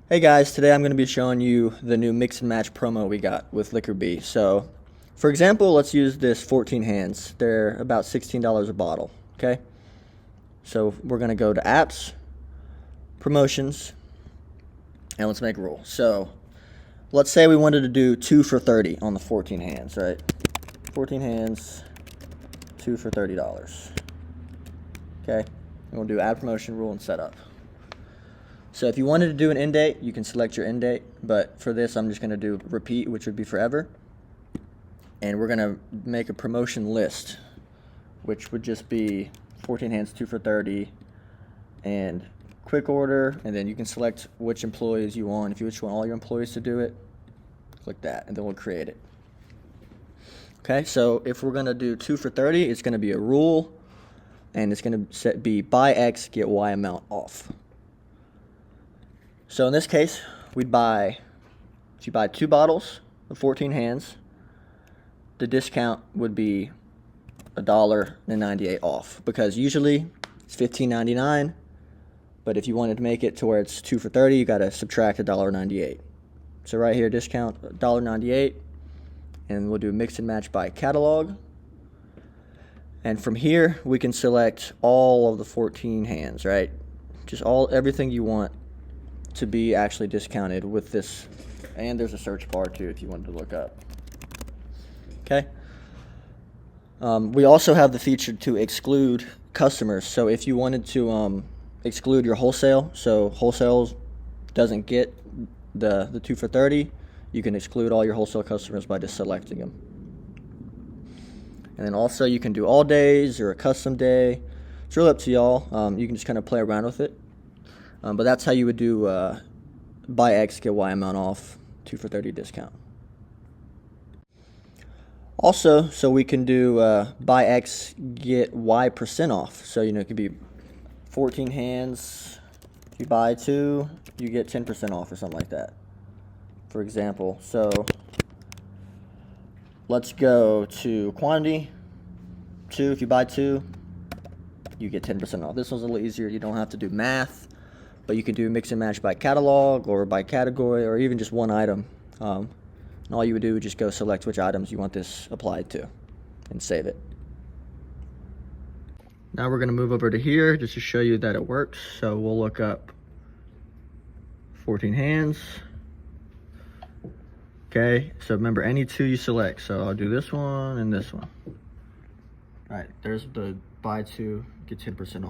Hey guys, today I'm going to be showing you the new mix and match promo we got with LiquorBee. So, for example, let's use this 14 hands. They're about $16 a bottle, okay? So we're going to go to apps, promotions, and let's make a rule. So, let's say we wanted to do 2 for 30 on the 14 hands, right? 14 hands, 2 for $30. Okay? And we'll do add promotion rule and setup. So if you wanted to do an end date, you can select your end date, but for this I'm just going to do repeat, which would be forever. And we're going to make a promotion list, which would just be 14 hands, 2 for 30, and quick order, and then you can select which employees you want. If you just want all your employees to do it, click that, and then we'll create it. Okay, so if we're going to do 2 for 30, it's going to be a rule, and it's going to be buy X, get Y amount off. So in this case, if you buy 2 bottles of 14 hands, the discount would be $1.98 off, because usually it's $15.99, but if you wanted to make it to where it's 2 for 30, you got to subtract $1.98. So right here, discount $1.98, and we'll do mix and match by catalog. And from here, we can select all of the 14 hands, right? Just everything you want to be actually discounted with this, and there's a search bar too if you wanted to look up. Okay. We also have the feature to exclude customers. So if you wanted to exclude your wholesale, so wholesale doesn't get the 2 for 30, you can exclude all your wholesale customers by just selecting them. And then also you can do all days or a custom day. It's really up to y'all. You can just kind of play around with it. But that's how you would do buy X, get Y amount off, 2 for 30 discount. Also, so we can do buy X, get Y percent off. So, it could be 14 hands. If you buy 2, you get 10% off or something like that, for example. So, let's go to quantity. 2, if you buy 2, you get 10% off. This one's a little easier. You don't have to do math. But you can do mix and match by catalog or by category or even just one item. And all you would do is just go select which items you want this applied to and save it. Now we're going to move over to here just to show you that it works. So we'll look up 14 hands. Okay, so remember any 2 you select. So I'll do this one and this one. All right, there's the buy 2, get 10%